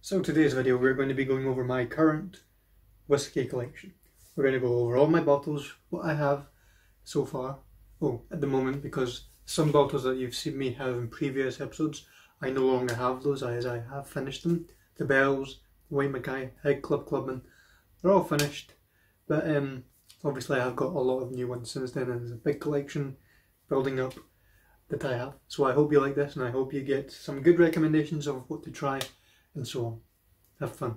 So today's video we're going to be going over my current whiskey collection. We're going to go over all my bottles, what I have so far. Oh, at the moment, because some bottles that you've seen me have in previous episodes, I no longer have those as I have finished them. The Bells, White Mackay, Head Club Clubman, they're all finished. But obviously I've got a lot of new ones since then, and there's a big collection building up that I have. So I hope you like this, and I hope you get some good recommendations of what to try and so on. Have fun.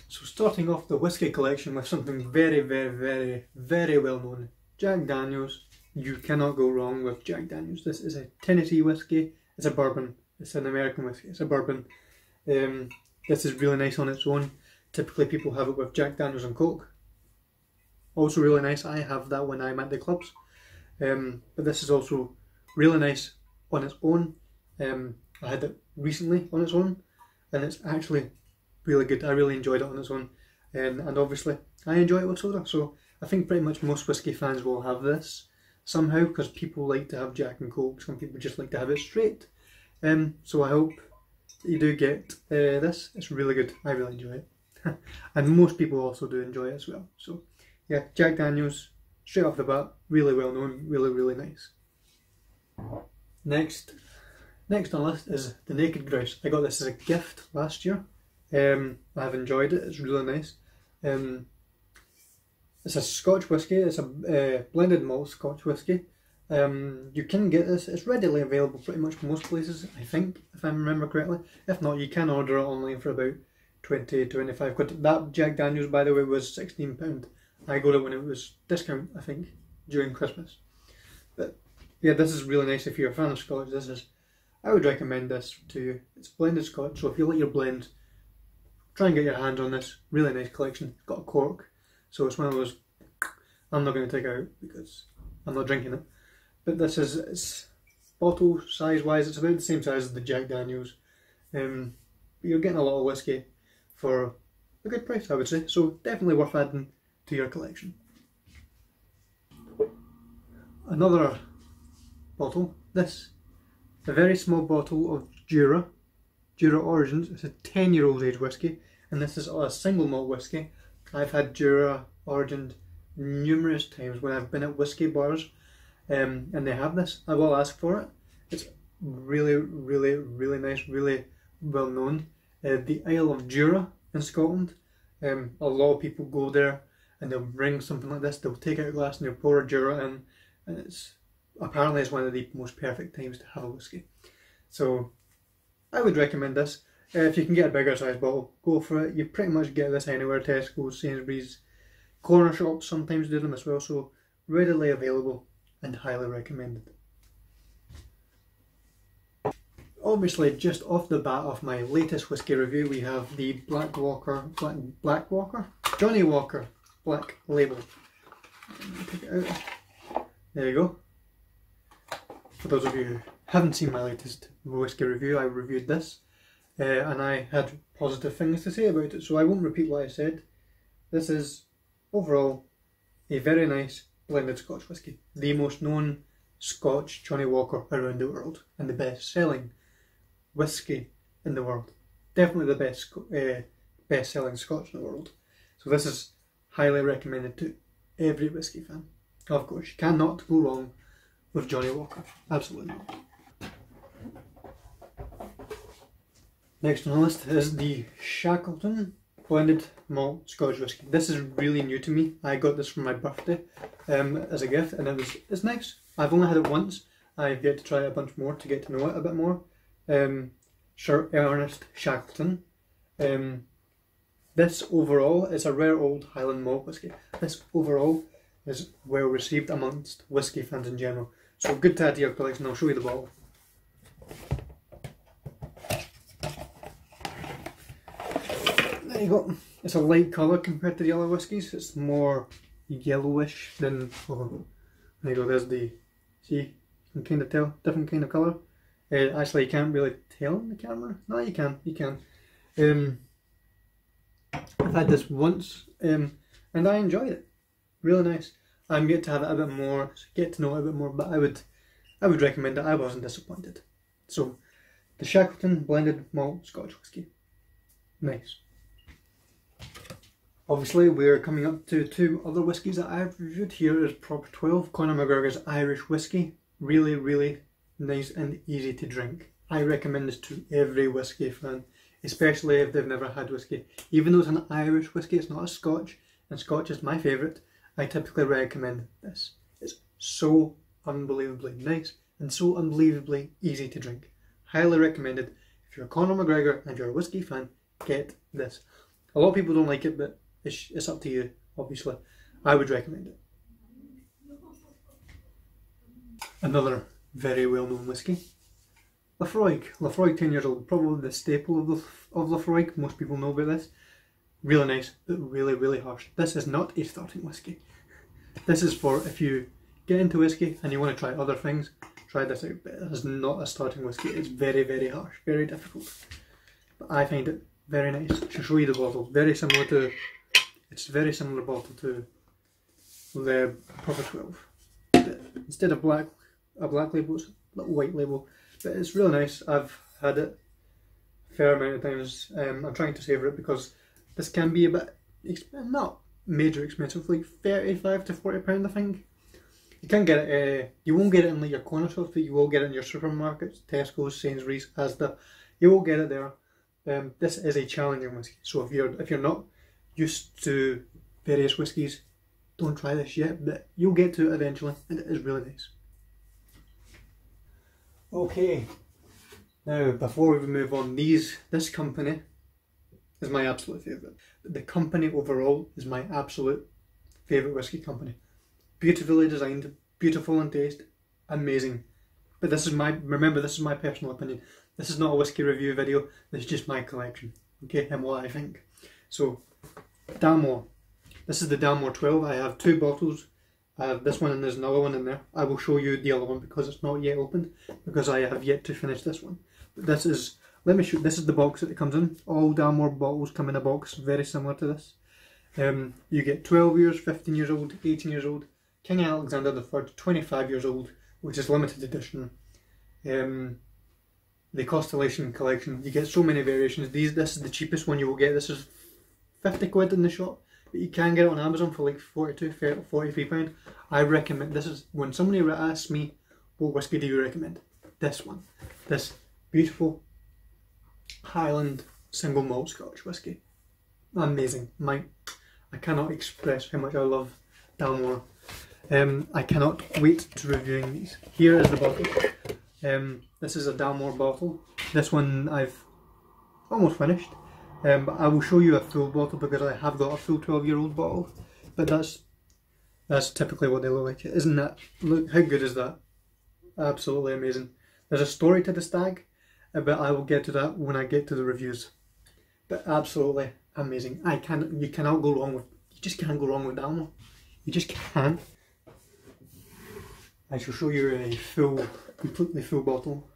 So starting off the whiskey collection with something very well known. Jack Daniels. You cannot go wrong with Jack Daniels. This is a Tennessee whiskey. It's a bourbon. It's an American whiskey. It's a bourbon. This is really nice on its own. Typically people have it with Jack Daniels and Coke. Also really nice. I have that when I'm at the clubs. But this is also really nice on its own. I had it recently on its own, and it's actually really good. I really enjoyed it on its own. And obviously I enjoy it with soda. So I think pretty much most whiskey fans will have this somehow, because people like to have Jack and Coke. Some people just like to have it straight. So I hope that you do get this. It's really good. I really enjoy it. And most people also do enjoy it as well. So yeah, Jack Daniels, straight off the bat, really well known, really nice. Next on the list is the Naked Grouse. I got this as a gift last year. I've enjoyed it. It's really nice. It's a Scotch whiskey. It's a blended malt Scotch whiskey. You can get this. It's readily available pretty much most places, I think, if I remember correctly. If not, you can order it online for about 20-25 quid. That Jack Daniels, by the way, was £16. I got it when it was discount, I think, during Christmas. But yeah, this is really nice if you're a fan of Scotch. I would recommend this to you. It's blended Scotch, so if you like your blend, try and get your hands on this. Really nice collection. It's got a cork, so it's one of those I'm not going to take out because I'm not drinking it. But this is, it's bottle size wise, it's about the same size as the Jack Daniels. But you're getting a lot of whiskey for a good price, I would say. So definitely worth adding to your collection. Another bottle, this, a very small bottle of Jura Origins. It's a 10-year-old age whiskey, and this is a single malt whiskey. I've had Jura Origin numerous times when I've been at whiskey bars. And they have this. I will ask for it. It's really nice, really well known. The Isle of Jura in Scotland. A lot of people go there and they'll bring something like this. They'll take out a glass and they'll pour a Jura in, and it's apparently one of the most perfect times to have a whiskey. So I would recommend this. If you can get a bigger size bottle, go for it. You pretty much get this anywhere. Tesco, Sainsbury's, corner shops sometimes do them as well. So readily available and highly recommended. Obviously, just off the bat of my latest whiskey review, we have the Black Walker, Johnnie Walker Black Label. Take it out. There you go. For those of you who haven't seen my latest whiskey review, I reviewed this and I had positive things to say about it, so I won't repeat what I said. This is overall a very nice blended Scotch whiskey. The most known Scotch Johnnie Walker around the world, and the best selling whiskey in the world. Definitely the best selling Scotch in the world. So this is highly recommended to every whiskey fan. Of course, you cannot go wrong with Johnnie Walker. Absolutely not. Next on the list is the Shackleton blended malt Scotch whiskey. This is really new to me. I got this for my birthday as a gift, and it's nice. I've only had it once. I've yet to try it a bunch more to get to know it a bit more. Sir Ernest Shackleton. This overall is a rare old Highland malt whiskey. This overall is well received amongst whiskey fans in general. So good to add to your collection. I'll show you the bottle. There you go. It's a light colour compared to the other whiskies. It's more yellowish than, oh, there you go, there's the, see, you can kind of tell, different kind of colour. Actually, you can't really tell on the camera. No, you can. You can. I've had this once, and I enjoyed it. Really nice. I'm yet to have it a bit more, get to know it a bit more, but I would recommend it. I wasn't disappointed. So, the Shackleton Blended Malt Scotch Whisky. Nice. Obviously, we're coming up to two other whiskies that I've reviewed. Here is Proper 12, Conor McGregor's Irish Whisky. Really, really nice and easy to drink. I recommend this to every whisky fan, especially if they've never had whisky. Even though it's an Irish whisky, it's not a Scotch, and Scotch is my favourite, I typically recommend this. It's so unbelievably nice and so unbelievably easy to drink. Highly recommended. If you're a Conor McGregor and you're a whisky fan, get this. A lot of people don't like it, but it's up to you, obviously. I would recommend it. Another very well-known whisky. Laphroaig. Laphroaig 10 years old. Probably the staple of Laphroaig. Most people know about this. Really nice, but really, really harsh. This is not a starting whisky. This is for if you get into whisky and you want to try other things, try this out. But it is not a starting whisky. It's very, very harsh, very difficult. But I find it very nice. I should show you the bottle. Very similar to, it's very similar bottle to the Proper 12. But instead of a black label, it's a little white label. But it's really nice. I've had it a fair amount of times. I'm trying to savour it because this can be a bit, not major expensive, like £35 to £40 I think. You can get it, you won't get it in like your corner shops, but you will get it in your supermarkets, Tesco's, Sainsbury's, Asda. You will get it there. This is a challenging whiskey, so if you're not used to various whiskies, don't try this yet, but you'll get to it eventually, and it is really nice. Okay, now before we move on, this company is my absolute favourite. The company overall is my absolute favourite whisky company. Beautifully designed, beautiful in taste, amazing. But remember this is my personal opinion. This is not a whisky review video, this is just my collection, okay, and what I think. So, Dalmore. This is the Dalmore 12. I have two bottles. I have this one and there's another one in there. I will show you the other one because it's not yet opened, because I have yet to finish this one. But this is, this is the box that it comes in. All Dalmore bottles come in a box very similar to this. You get 12 years, 15 years old, 18 years old, King Alexander III, 25 years old, which is limited edition. The Constellation collection, you get so many variations. This is the cheapest one you will get. This is 50 quid in the shop, but you can get it on Amazon for like 42, 43 pound. I recommend, this is, when somebody asks me, what whiskey do you recommend? This one. This beautiful Highland single malt Scotch whiskey. Amazing. I cannot express how much I love Dalmore. I cannot wait to reviewing these. Here is the bottle. This is a Dalmore bottle. This one I've almost finished. But I will show you a full bottle because I have got a full 12-year-old bottle. But that's typically what they look like. Isn't that? Look, how good is that? Absolutely amazing. There's a story to the stag, but I will get to that when I get to the reviews. But absolutely amazing. You cannot go wrong with, you just can't go wrong with Dalmore. You just can't. I shall show you a completely full bottle.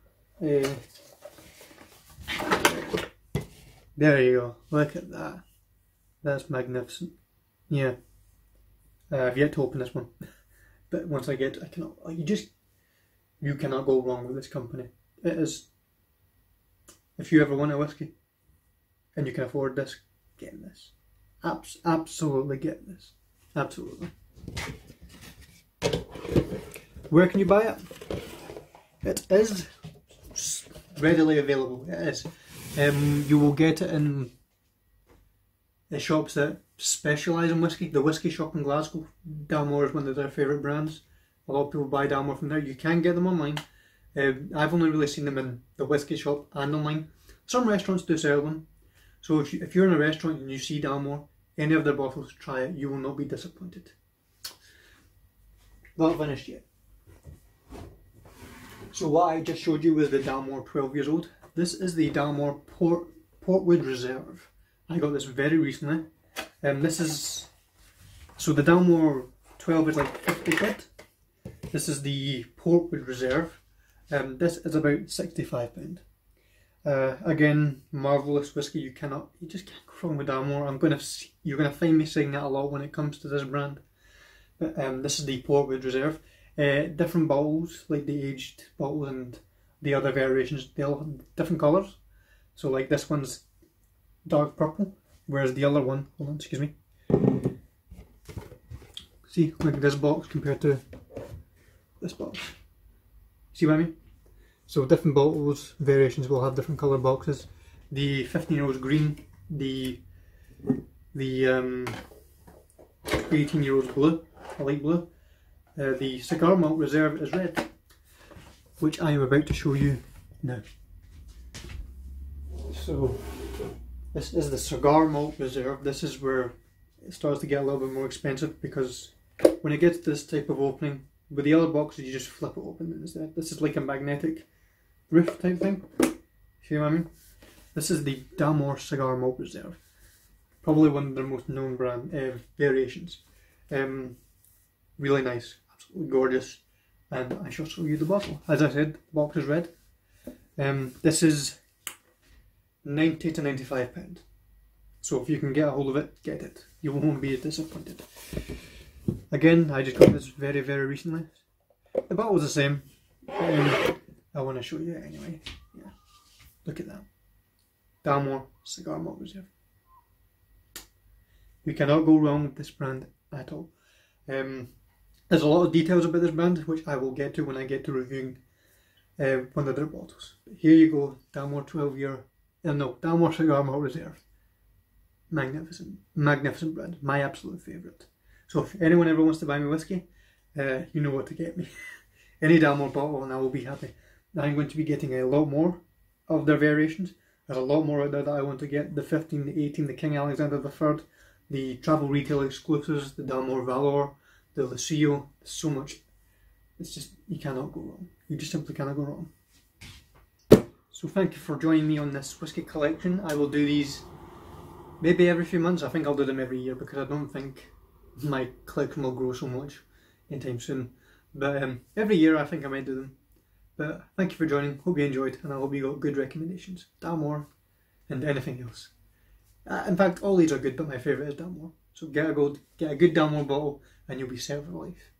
There you go. Look at that. That's magnificent. Yeah. I've yet to open this one, but once I get, you cannot go wrong with this company. It is. If you ever want a whiskey, and you can afford this, get this. Absolutely get this. Absolutely. Where can you buy it? It is readily available. It is. You will get it in the shops that specialise in whisky. The Whisky Shop in Glasgow. Dalmore is one of their favourite brands. A lot of people buy Dalmore from there. You can get them online. I've only really seen them in the Whisky Shop and online. Some restaurants do sell them. So if you're in a restaurant and you see Dalmore, any of their bottles, try it. You will not be disappointed. Not finished yet. So what I just showed you was the Dalmore 12 years old. This is the Dalmore Portwood Reserve. I got this very recently. So the Dalmore 12 is like 50 quid. This is the Portwood Reserve. This is about £65. Again, marvellous whiskey. You just can't go wrong with Dalmore. You're gonna find me saying that a lot when it comes to this brand. But this is the Portwood Reserve. Different bottles, like the aged bottles and the other variations, they all have different colours. So like this one's dark purple, whereas the other one, hold on, excuse me. See, look at this box compared to this box. See what I mean? So different bottles, variations will have different colour boxes. The 15-year-old's green, the 18-year-old's blue, a light blue. The Cigar Malt Reserve is red, which I am about to show you now. So this is the Cigar Malt Reserve. This is where it starts to get a little bit more expensive, because when it gets to this type of opening, with the other boxes you just flip it open instead. This is like a magnetic roof type thing. See what I mean? This is the Dalmore Cigar Malt Reserve. Probably one of their most known variations. Really nice, absolutely gorgeous, and I shall show you the bottle. As I said, the box is red. This is £90 to £95. So if you can get a hold of it, get it. You won't be disappointed. Again, I just got this very, very recently. The bottle's the same. I want to show you it anyway. Yeah, look at that. Dalmore Cigar Malt Reserve. You cannot go wrong with this brand at all. There's a lot of details about this brand, which I will get to when I get to reviewing one of their bottles. But here you go, Dalmore Dalmore Cigar Malt Reserve. Magnificent, magnificent brand. My absolute favourite. So if anyone ever wants to buy me whiskey, you know what to get me. Any Dalmore bottle and I will be happy. I'm going to be getting a lot more of their variations. There's a lot more out there that I want to get. The 15, the 18, the King Alexander III, the travel retail exclusives, the Dalmore Valor, the Lucio. There's so much. It's just, you cannot go wrong. You just simply cannot go wrong. So thank you for joining me on this whiskey collection. I will do these maybe every few months. I think I'll do them every year, because I don't think my collection will grow so much anytime soon. But every year I think I might do them. But thank you for joining. Hope you enjoyed, and I hope you got good recommendations. Dalmore and anything else. In fact, all these are good, but my favourite is Dalmore. So get a good Dalmore bottle and you'll be set for life.